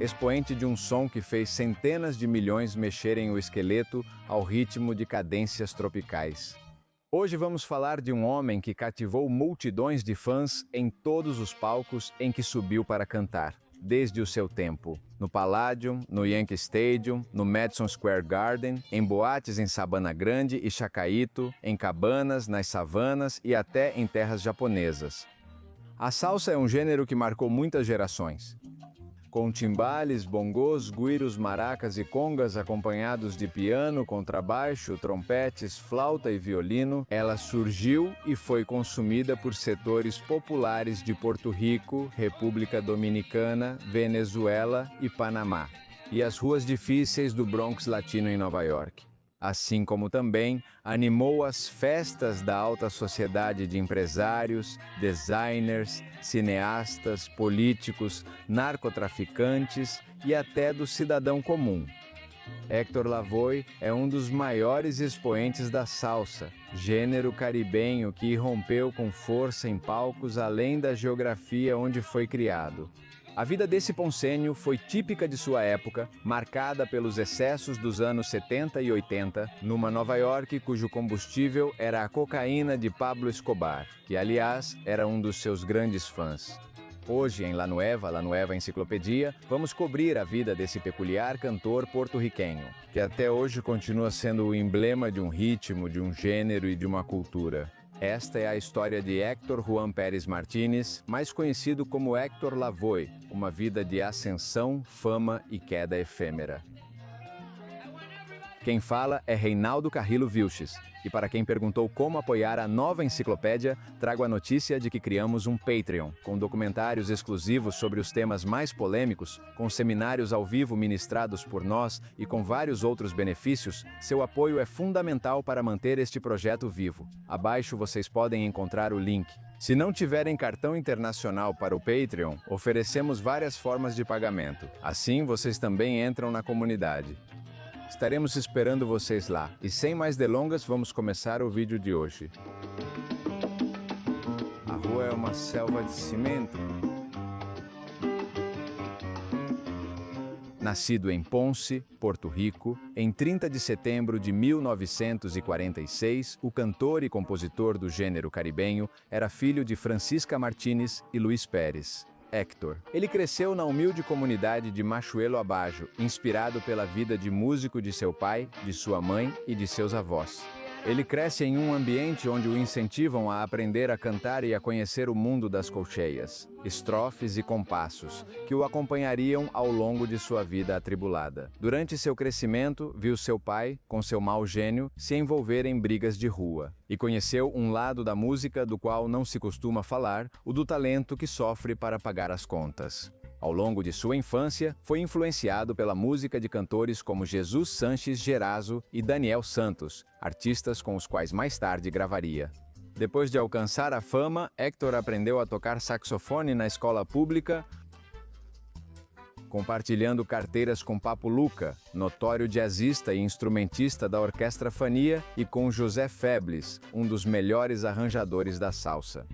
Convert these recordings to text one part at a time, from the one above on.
expoente de um som que fez centenas de milhões mexerem o esqueleto ao ritmo de cadências tropicais. Hoje vamos falar de um homem que cativou multidões de fãs em todos os palcos em que subiu para cantar, desde o seu tempo. No Palladium, no Yankee Stadium, no Madison Square Garden, em boates em Sabana Grande e Chacaito, em cabanas, nas savanas e até em terras japonesas. A salsa é um gênero que marcou muitas gerações. Com timbales, bongos, guiros, maracas e congas acompanhados de piano, contrabaixo, trompetes, flauta e violino, ela surgiu e foi consumida por setores populares de Porto Rico, República Dominicana, Venezuela e Panamá, e as ruas difíceis do Bronx Latino em Nova York. Assim como também animou as festas da alta sociedade de empresários, designers, cineastas, políticos, narcotraficantes e até do cidadão comum. Héctor Lavoe é um dos maiores expoentes da salsa, gênero caribenho que irrompeu com força em palcos além da geografia onde foi criado. A vida desse poncenho foi típica de sua época, marcada pelos excessos dos anos 70 e 80, numa Nova York cujo combustível era a cocaína de Pablo Escobar, que, aliás, era um dos seus grandes fãs. Hoje, em La Nueva Enciclopedia, vamos cobrir a vida desse peculiar cantor porto-riquenho, que até hoje continua sendo o emblema de um ritmo, de um gênero e de uma cultura. Esta é a história de Héctor Juan Pérez Martínez, mais conhecido como Héctor Lavoe, uma vida de ascensão, fama e queda efêmera. Quem fala é Reinaldo Carrillo Vilches, e para quem perguntou como apoiar a nova enciclopédia, trago a notícia de que criamos um Patreon, com documentários exclusivos sobre os temas mais polêmicos, com seminários ao vivo ministrados por nós e com vários outros benefícios. Seu apoio é fundamental para manter este projeto vivo. Abaixo vocês podem encontrar o link. Se não tiverem cartão internacional para o Patreon, oferecemos várias formas de pagamento. Assim, vocês também entram na comunidade. Estaremos esperando vocês lá. E sem mais delongas, vamos começar o vídeo de hoje. A rua é uma selva de cimento. Nascido em Ponce, Porto Rico, em 30 de setembro de 1946, o cantor e compositor do gênero caribenho era filho de Francisca Martínez e Luiz Pérez. Héctor. Ele cresceu na humilde comunidade de Machuelo Abajo, inspirado pela vida de músico de seu pai, de sua mãe e de seus avós. Ele cresce em um ambiente onde o incentivam a aprender a cantar e a conhecer o mundo das colcheias, estrofes e compassos, que o acompanhariam ao longo de sua vida atribulada. Durante seu crescimento, viu seu pai, com seu mau gênio, se envolver em brigas de rua, e conheceu um lado da música do qual não se costuma falar, o do talento que sofre para pagar as contas. Ao longo de sua infância, foi influenciado pela música de cantores como Jesus Sanches Gerazo e Daniel Santos, artistas com os quais mais tarde gravaria. Depois de alcançar a fama, Héctor aprendeu a tocar saxofone na escola pública, compartilhando carteiras com Papo Luca, notório jazzista e instrumentista da Orquestra Fania, e com José Febles, um dos melhores arranjadores da salsa.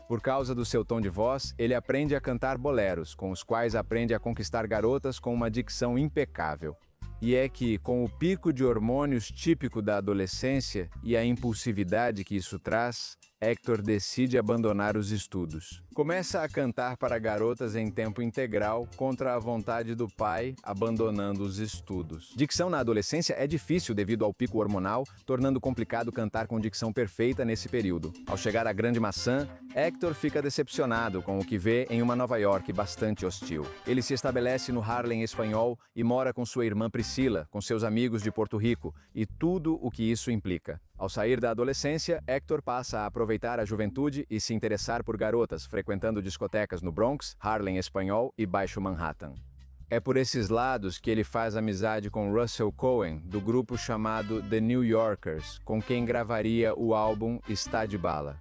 Por causa do seu tom de voz, ele aprende a cantar boleros, com os quais aprende a conquistar garotas com uma dicção impecável. E é que, com o pico de hormônios típico da adolescência e a impulsividade que isso traz, Héctor decide abandonar os estudos. Começa a cantar para garotas em tempo integral contra a vontade do pai, abandonando os estudos. Dicção na adolescência é difícil devido ao pico hormonal, tornando complicado cantar com dicção perfeita nesse período. Ao chegar à Grande Maçã, Héctor fica decepcionado com o que vê em uma Nova York bastante hostil. Ele se estabelece no Harlem espanhol e mora com sua irmã Priscila, com seus amigos de Porto Rico, e tudo o que isso implica. Ao sair da adolescência, Héctor passa a aproveitar a juventude e se interessar por garotas, frequentando discotecas no Bronx, Harlem espanhol e Baixo Manhattan. É por esses lados que ele faz amizade com Russell Cohen, do grupo chamado The New Yorkers, com quem gravaria o álbum Está de Bala.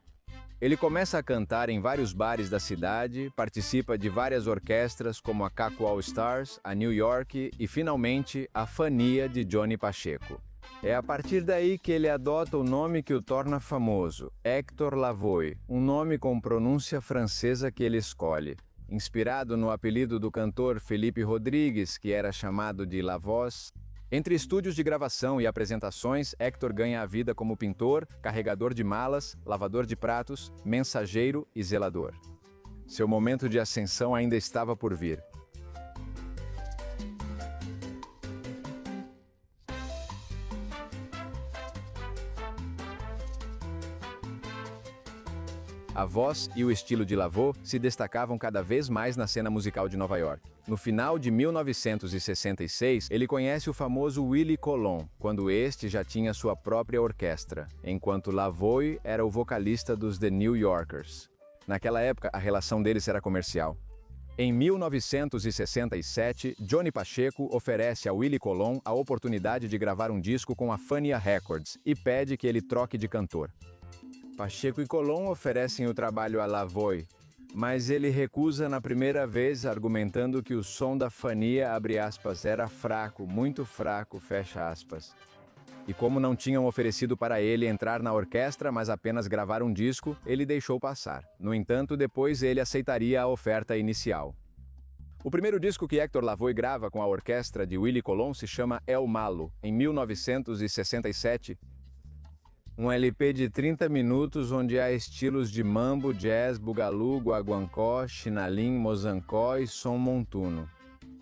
Ele começa a cantar em vários bares da cidade, participa de várias orquestras como a Caco All Stars, a New York e, finalmente, a Fania de Johnny Pacheco. É a partir daí que ele adota o nome que o torna famoso, Héctor Lavoe, um nome com pronúncia francesa que ele escolhe. inspirado no apelido do cantor Felipe Rodrigues, que era chamado de La Voz. Entre estúdios de gravação e apresentações, Héctor ganha a vida como pintor, carregador de malas, lavador de pratos, mensageiro e zelador. Seu momento de ascensão ainda estava por vir. A voz e o estilo de Lavoe se destacavam cada vez mais na cena musical de Nova York. No final de 1966, ele conhece o famoso Willie Colon, quando este já tinha sua própria orquestra, enquanto Lavoe era o vocalista dos The New Yorkers. Naquela época, a relação deles era comercial. Em 1967, Johnny Pacheco oferece a Willie Colon a oportunidade de gravar um disco com a Fania Records e pede que ele troque de cantor. Pacheco e Colon oferecem o trabalho a Lavoe, mas ele recusa na primeira vez, argumentando que o som da Fania, abre aspas, era fraco, muito fraco, fecha aspas. E como não tinham oferecido para ele entrar na orquestra, mas apenas gravar um disco, ele deixou passar. No entanto, depois ele aceitaria a oferta inicial. O primeiro disco que Héctor Lavoe grava com a orquestra de Willie Colon se chama El Malo, em 1967. Um LP de 30 minutos onde há estilos de mambo, jazz, bugalú, guaguancó, chinalim, mozancó e som montuno.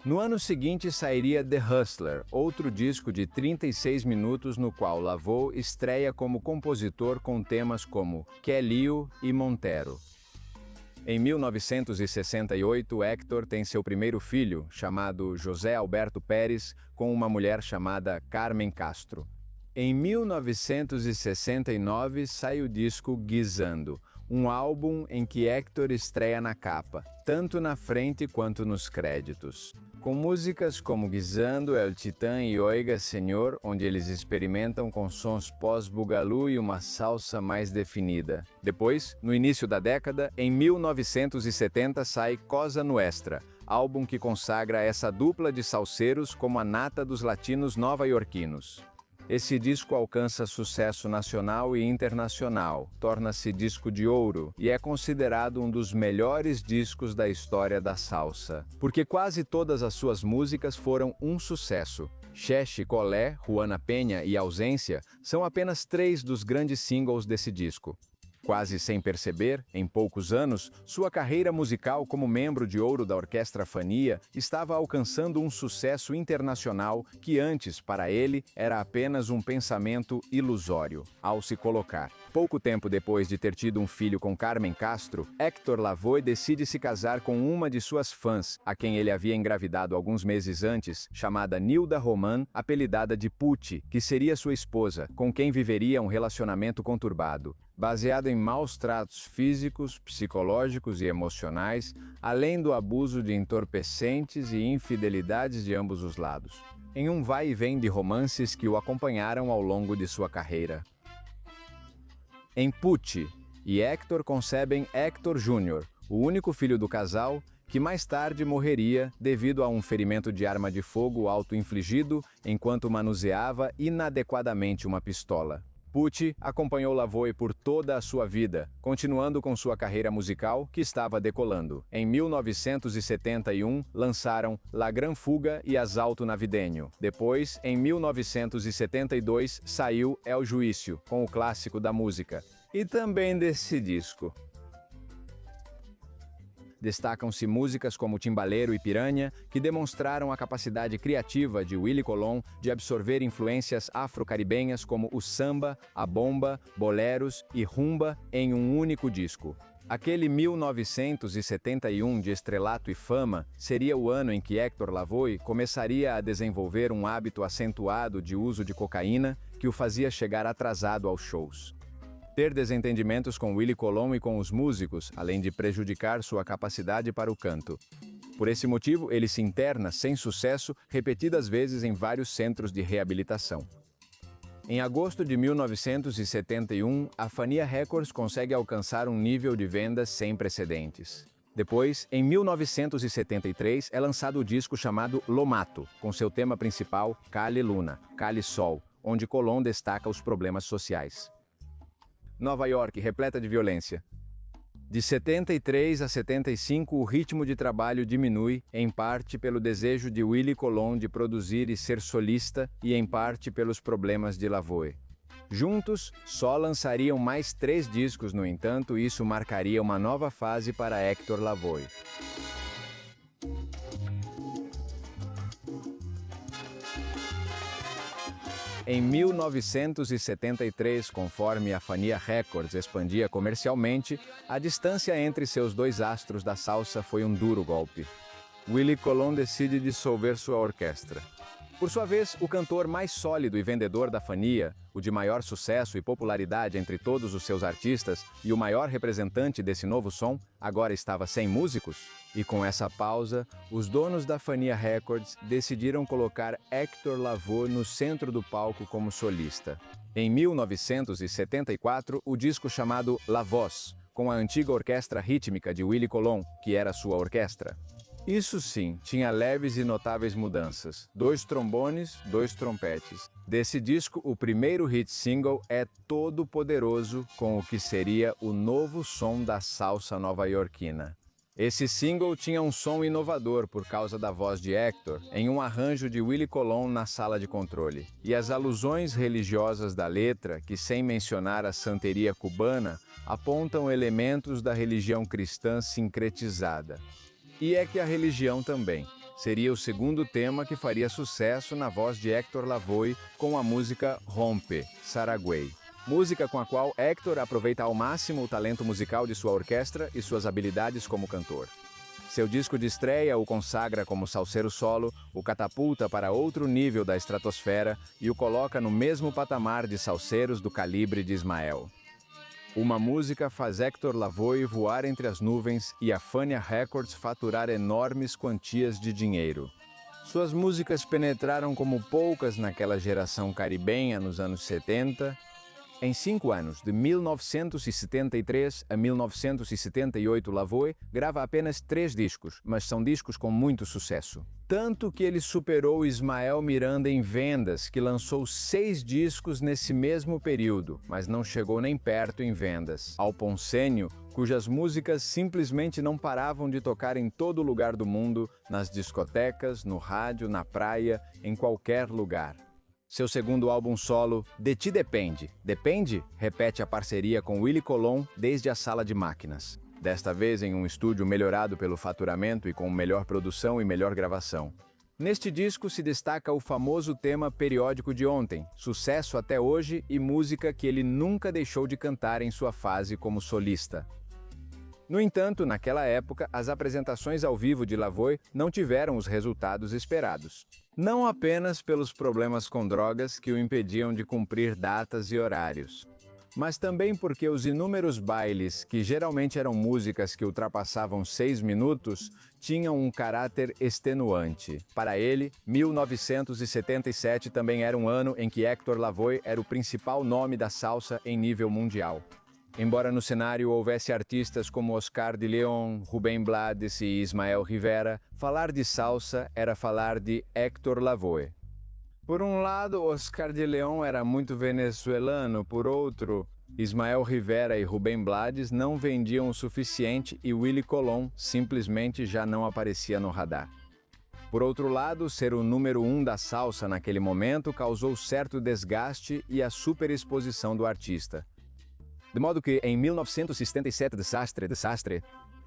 No ano seguinte sairia The Hustler, outro disco de 36 minutos no qual Lavoe estreia como compositor com temas como Quelio e Montero. Em 1968, Héctor tem seu primeiro filho, chamado José Alberto Pérez, com uma mulher chamada Carmen Castro. Em 1969 sai o disco Guisando, um álbum em que Héctor estreia na capa, tanto na frente quanto nos créditos. Com músicas como Guisando, El Titã e Oiga Senhor, onde eles experimentam com sons pós-bugalú e uma salsa mais definida. Depois, no início da década, em 1970 sai Cosa Nuestra, álbum que consagra essa dupla de salseiros como a nata dos latinos nova-iorquinos. Esse disco alcança sucesso nacional e internacional, torna-se disco de ouro e é considerado um dos melhores discos da história da salsa, porque quase todas as suas músicas foram um sucesso. Cheche, Colé, Juana Penha e Ausência são apenas 3 dos grandes singles desse disco. Quase sem perceber, em poucos anos, sua carreira musical como membro de ouro da Orquestra Fania estava alcançando um sucesso internacional que antes, para ele, era apenas um pensamento ilusório. Ao se colocar, pouco tempo depois de ter tido um filho com Carmen Castro, Héctor Lavoe decide se casar com uma de suas fãs, a quem ele havia engravidado alguns meses antes, chamada Nilda Roman, apelidada de Pucci, que seria sua esposa, com quem viveria um relacionamento conturbado. Baseado em maus tratos físicos, psicológicos e emocionais, além do abuso de entorpecentes e infidelidades de ambos os lados. Em um vai e vem de romances que o acompanharam ao longo de sua carreira. Em Pucci e Héctor concebem Héctor Júnior, o único filho do casal, que mais tarde morreria devido a um ferimento de arma de fogo auto-infligido enquanto manuseava inadequadamente uma pistola. Pucci acompanhou Lavoe por toda a sua vida, continuando com sua carreira musical, que estava decolando. Em 1971, lançaram La Gran Fuga e Assalto Navideño. Depois, em 1972, saiu El Juício, com o clássico da música. E também desse disco. Destacam-se músicas como Timbaleiro e Piranha, que demonstraram a capacidade criativa de Willie Colon de absorver influências afro-caribenhas como o samba, a bomba, boleros e rumba em um único disco. Aquele 1971 de estrelato e fama seria o ano em que Héctor Lavoe começaria a desenvolver um hábito acentuado de uso de cocaína que o fazia chegar atrasado aos shows. Ter desentendimentos com Willie Colon e com os músicos, além de prejudicar sua capacidade para o canto. Por esse motivo, ele se interna, sem sucesso, repetidas vezes em vários centros de reabilitação. Em agosto de 1971, a Fania Records consegue alcançar um nível de vendas sem precedentes. Depois, em 1973, é lançado o disco chamado Lo Mato, com seu tema principal, Cali Luna, Cali Sol, onde Colon destaca os problemas sociais. Nova York, repleta de violência. De 73 a 75, o ritmo de trabalho diminui, em parte pelo desejo de Willie Colon de produzir e ser solista e em parte pelos problemas de Lavoe. Juntos, só lançariam mais 3 discos, no entanto, isso marcaria uma nova fase para Hector Lavoe. Em 1973, conforme a Fania Records expandia comercialmente, a distância entre seus 2 astros da salsa foi um duro golpe. Willie Colon decide dissolver sua orquestra. Por sua vez, o cantor mais sólido e vendedor da Fania, o de maior sucesso e popularidade entre todos os seus artistas e o maior representante desse novo som, agora estava sem músicos? E com essa pausa, os donos da Fania Records decidiram colocar Hector Lavoe no centro do palco como solista. Em 1974, o disco chamado La Voz, com a antiga orquestra rítmica de Willie Colon, que era sua orquestra. Isso sim, tinha leves e notáveis mudanças. 2 trombones, 2 trompetes. Desse disco, o primeiro hit single é Todo Poderoso, com o que seria o novo som da salsa nova-iorquina. Esse single tinha um som inovador por causa da voz de Hector, em um arranjo de Willie Colon na sala de controle. E as alusões religiosas da letra, que sem mencionar a santeria cubana, apontam elementos da religião cristã sincretizada. E é que a religião também. Seria o segundo tema que faria sucesso na voz de Hector Lavoe com a música Rompe, Saragüey. Música com a qual Hector aproveita ao máximo o talento musical de sua orquestra e suas habilidades como cantor. Seu disco de estreia o consagra como salseiro solo, o catapulta para outro nível da estratosfera e o coloca no mesmo patamar de salseiros do calibre de Ismael. Uma música faz Hector Lavoe voar entre as nuvens e a Fania Records faturar enormes quantias de dinheiro. Suas músicas penetraram como poucas naquela geração caribenha nos anos 70. Em 5 anos, de 1973 a 1978, Lavoe grava apenas 3 discos, mas são discos com muito sucesso. Tanto que ele superou Ismael Miranda em vendas, que lançou 6 discos nesse mesmo período, mas não chegou nem perto em vendas. Ao Ponceño, cujas músicas simplesmente não paravam de tocar em todo lugar do mundo, nas discotecas, no rádio, na praia, em qualquer lugar. Seu segundo álbum solo, De Ti Depende. Depende? Repete a parceria com Willie Colon desde a sala de máquinas. Desta vez em um estúdio melhorado pelo faturamento e com melhor produção e melhor gravação. Neste disco se destaca o famoso tema Periódico de Ontem, sucesso até hoje e música que ele nunca deixou de cantar em sua fase como solista. No entanto, naquela época, as apresentações ao vivo de Lavoe não tiveram os resultados esperados. Não apenas pelos problemas com drogas que o impediam de cumprir datas e horários, mas também porque os inúmeros bailes, que geralmente eram músicas que ultrapassavam 6 minutos, tinham um caráter extenuante. Para ele, 1977 também era um ano em que Hector Lavoe era o principal nome da salsa em nível mundial. Embora no cenário houvesse artistas como Oscar de León, Rubén Blades e Ismael Rivera, falar de salsa era falar de Hector Lavoe. Por um lado, Oscar de León era muito venezuelano, por outro, Ismael Rivera e Rubén Blades não vendiam o suficiente e Willie Colon simplesmente já não aparecia no radar. Por outro lado, ser o número 1 da salsa naquele momento causou certo desgaste e a superexposição do artista. De modo que, em 1977, desastre,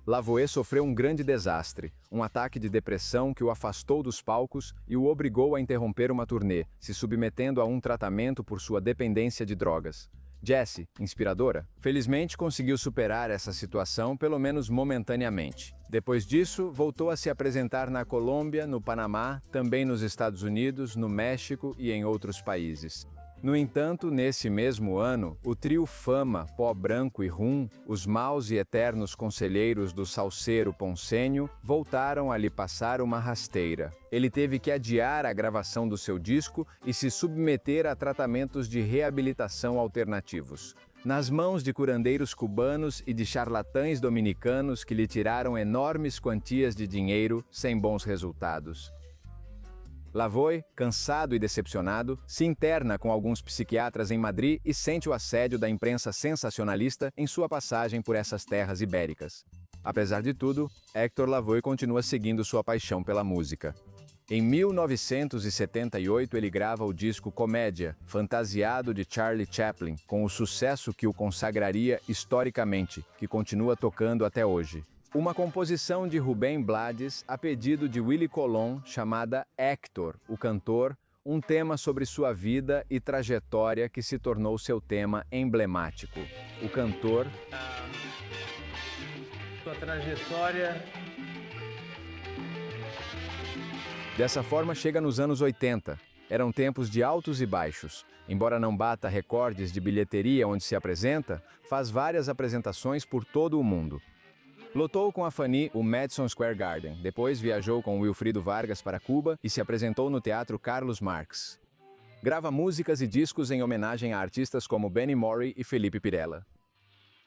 Lavoe sofreu um grande desastre, um ataque de depressão que o afastou dos palcos e o obrigou a interromper uma turnê, se submetendo a um tratamento por sua dependência de drogas. Jessie, inspiradora, felizmente conseguiu superar essa situação, pelo menos momentaneamente. Depois disso, voltou a se apresentar na Colômbia, no Panamá, também nos Estados Unidos, no México e em outros países. No entanto, nesse mesmo ano, o trio Fama, Pó Branco e Rum, os maus e eternos conselheiros do salseiro Ponceño, voltaram a lhe passar uma rasteira. Ele teve que adiar a gravação do seu disco e se submeter a tratamentos de reabilitação alternativos. Nas mãos de curandeiros cubanos e de charlatães dominicanos que lhe tiraram enormes quantias de dinheiro sem bons resultados. Lavoie, cansado e decepcionado, se interna com alguns psiquiatras em Madrid e sente o assédio da imprensa sensacionalista em sua passagem por essas terras ibéricas. Apesar de tudo, Héctor Lavoie continua seguindo sua paixão pela música. Em 1978, ele grava o disco Comédia, fantasiado de Charlie Chaplin, com o sucesso que o consagraria historicamente, que continua tocando até hoje. Uma composição de Rubem Blades a pedido de Willie Colón, chamada Héctor, o cantor, um tema sobre sua vida e trajetória que se tornou seu tema emblemático. O cantor... Sua trajetória... Dessa forma, chega nos anos 80. Eram tempos de altos e baixos. Embora não bata recordes de bilheteria onde se apresenta, faz várias apresentações por todo o mundo. Lotou com a Fanny o Madison Square Garden, depois viajou com Wilfrido Vargas para Cuba e se apresentou no Teatro Carlos Marx. Grava músicas e discos em homenagem a artistas como Benny Morey e Felipe Pirela.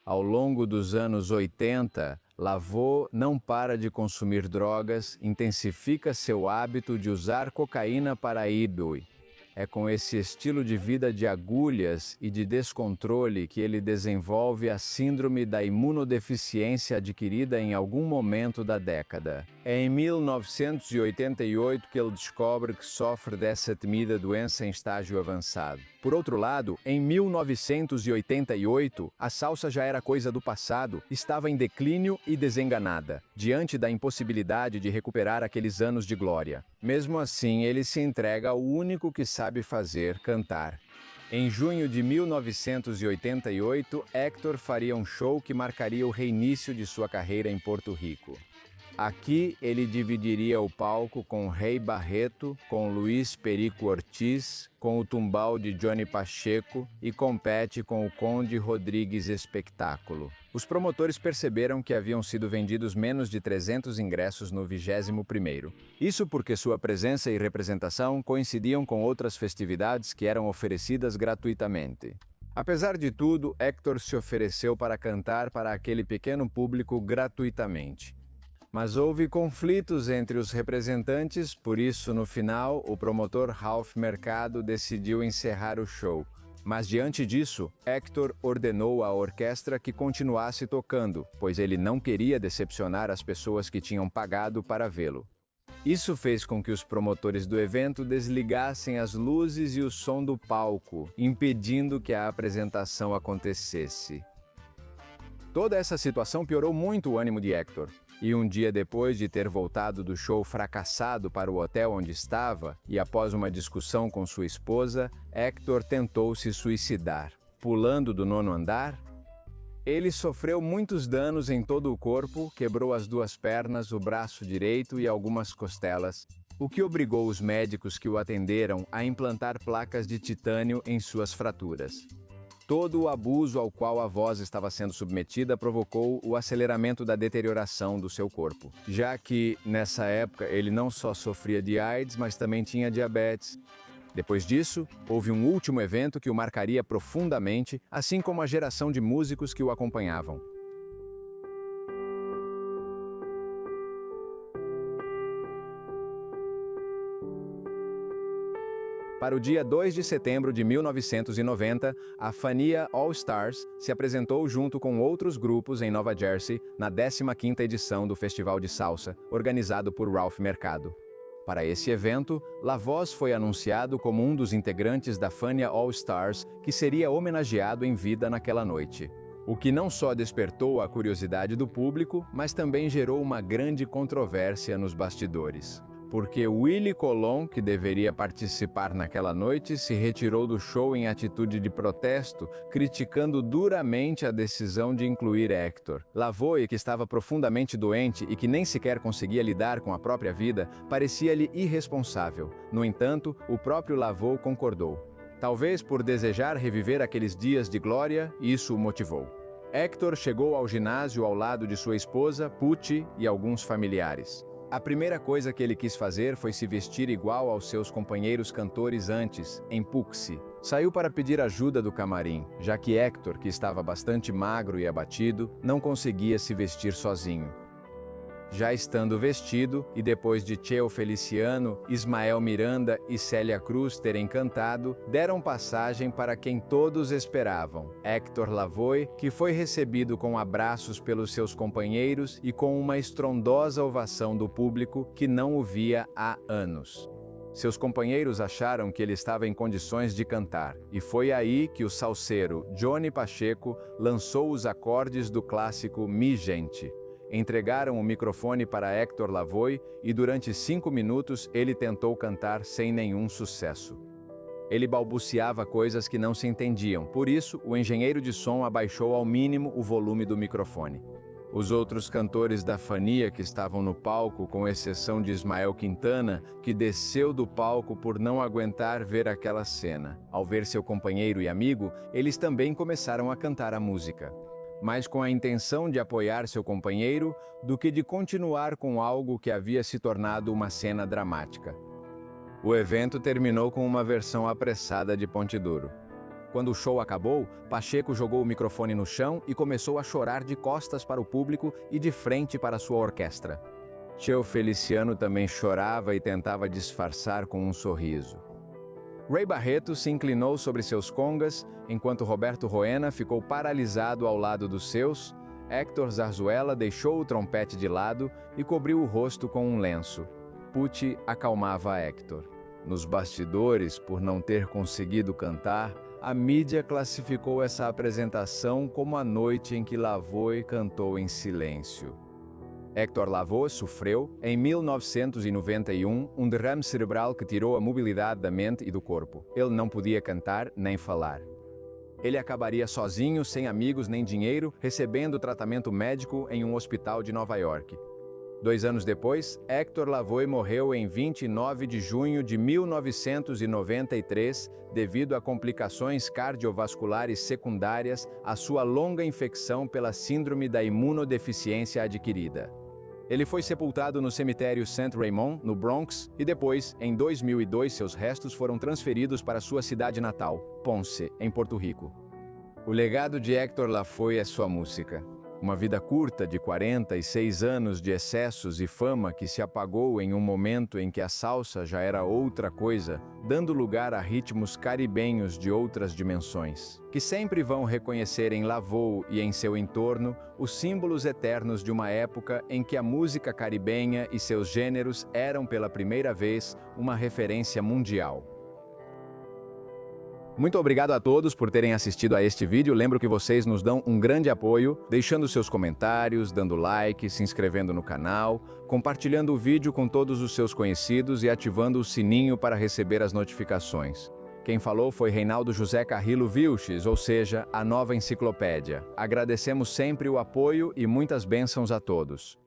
Ao longo dos anos 80, Lavoie não para de consumir drogas, intensifica seu hábito de usar cocaína para ídolo. É com esse estilo de vida de agulhas e de descontrole que ele desenvolve a síndrome da imunodeficiência adquirida em algum momento da década. É em 1988 que ele descobre que sofre dessa temida doença em estágio avançado. Por outro lado, em 1988, a salsa já era coisa do passado, estava em declínio e desenganada, diante da impossibilidade de recuperar aqueles anos de glória. Mesmo assim, ele se entrega ao único que sabe fazer, cantar. Em junho de 1988, Héctor faria um show que marcaria o reinício de sua carreira em Porto Rico. Aqui, ele dividiria o palco com Rei Barreto, com Luiz Perico Ortiz, com o Tumbal de Johnny Pacheco e compete com o Conde Rodrigues Espectáculo. Os promotores perceberam que haviam sido vendidos menos de 300 ingressos no 21º. Isso porque sua presença e representação coincidiam com outras festividades que eram oferecidas gratuitamente. Apesar de tudo, Héctor se ofereceu para cantar para aquele pequeno público gratuitamente. Mas houve conflitos entre os representantes, por isso, no final, o promotor Ralph Mercado decidiu encerrar o show. Mas, diante disso, Héctor ordenou à orquestra que continuasse tocando, pois ele não queria decepcionar as pessoas que tinham pagado para vê-lo. Isso fez com que os promotores do evento desligassem as luzes e o som do palco, impedindo que a apresentação acontecesse. Toda essa situação piorou muito o ânimo de Héctor. E um dia depois de ter voltado do show fracassado para o hotel onde estava, e após uma discussão com sua esposa, Héctor tentou se suicidar. Pulando do 9º andar, ele sofreu muitos danos em todo o corpo, quebrou as 2 pernas, o braço direito e algumas costelas, o que obrigou os médicos que o atenderam a implantar placas de titânio em suas fraturas. Todo o abuso ao qual a voz estava sendo submetida provocou o aceleramento da deterioração do seu corpo, já que, nessa época, ele não só sofria de AIDS, mas também tinha diabetes. Depois disso, houve um último evento que o marcaria profundamente, assim como a geração de músicos que o acompanhavam. Para o dia 2 de setembro de 1990, a Fania All Stars se apresentou junto com outros grupos em Nova Jersey na 15ª edição do Festival de Salsa, organizado por Ralph Mercado. Para esse evento, Lavoie foi anunciado como um dos integrantes da Fania All Stars que seria homenageado em vida naquela noite. O que não só despertou a curiosidade do público, mas também gerou uma grande controvérsia nos bastidores. Porque Willie Colón, que deveria participar naquela noite, se retirou do show em atitude de protesto, criticando duramente a decisão de incluir Héctor. Lavoie, que estava profundamente doente e que nem sequer conseguia lidar com a própria vida, parecia-lhe irresponsável. No entanto, o próprio Lavoie concordou. Talvez por desejar reviver aqueles dias de glória, isso o motivou. Héctor chegou ao ginásio ao lado de sua esposa, Pucci, e alguns familiares. A primeira coisa que ele quis fazer foi se vestir igual aos seus companheiros cantores antes, em Puxi. Saiu para pedir ajuda do camarim, já que Héctor, que estava bastante magro e abatido, não conseguia se vestir sozinho. Já estando vestido, e depois de Cheo Feliciano, Ismael Miranda e Célia Cruz terem cantado, deram passagem para quem todos esperavam, Héctor Lavoe, que foi recebido com abraços pelos seus companheiros e com uma estrondosa ovação do público que não o via há anos. Seus companheiros acharam que ele estava em condições de cantar, e foi aí que o salseiro Johnny Pacheco lançou os acordes do clássico Mi Gente. Entregaram o microfone para Héctor Lavoe e durante 5 minutos ele tentou cantar sem nenhum sucesso. Ele balbuciava coisas que não se entendiam, por isso o engenheiro de som abaixou ao mínimo o volume do microfone. Os outros cantores da Fania que estavam no palco, com exceção de Ismael Quintana, que desceu do palco por não aguentar ver aquela cena. Ao ver seu companheiro e amigo, eles também começaram a cantar a música, mais com a intenção de apoiar seu companheiro do que de continuar com algo que havia se tornado uma cena dramática. O evento terminou com uma versão apressada de Ponte Duro. Quando o show acabou, Pacheco jogou o microfone no chão e começou a chorar de costas para o público e de frente para sua orquestra. Cheo Feliciano também chorava e tentava disfarçar com um sorriso. Ray Barreto se inclinou sobre seus congas, enquanto Roberto Roena ficou paralisado ao lado dos seus. Héctor Zarzuela deixou o trompete de lado e cobriu o rosto com um lenço. Pucci acalmava Héctor. Nos bastidores, por não ter conseguido cantar, a mídia classificou essa apresentação como a noite em que Lavoe cantou em silêncio. Héctor Lavoe sofreu, em 1991, um derrame cerebral que tirou a mobilidade da mente e do corpo. Ele não podia cantar nem falar. Ele acabaria sozinho, sem amigos nem dinheiro, recebendo tratamento médico em um hospital de Nova York. 2 anos depois, Héctor Lavoe morreu em 29 de junho de 1993 devido a complicações cardiovasculares secundárias à sua longa infecção pela síndrome da imunodeficiência adquirida. Ele foi sepultado no cemitério St. Raymond, no Bronx, e depois, em 2002, seus restos foram transferidos para sua cidade natal, Ponce, em Porto Rico. O legado de Héctor Lavoe é sua música. Uma vida curta de 46 anos de excessos e fama que se apagou em um momento em que a salsa já era outra coisa, dando lugar a ritmos caribenhos de outras dimensões, que sempre vão reconhecer em Lavoe e em seu entorno os símbolos eternos de uma época em que a música caribenha e seus gêneros eram pela primeira vez uma referência mundial. Muito obrigado a todos por terem assistido a este vídeo. Lembro que vocês nos dão um grande apoio, deixando seus comentários, dando like, se inscrevendo no canal, compartilhando o vídeo com todos os seus conhecidos e ativando o sininho para receber as notificações. Quem falou foi Reinaldo José Carrillo Vilches, ou seja, a nova enciclopédia. Agradecemos sempre o apoio e muitas bênçãos a todos.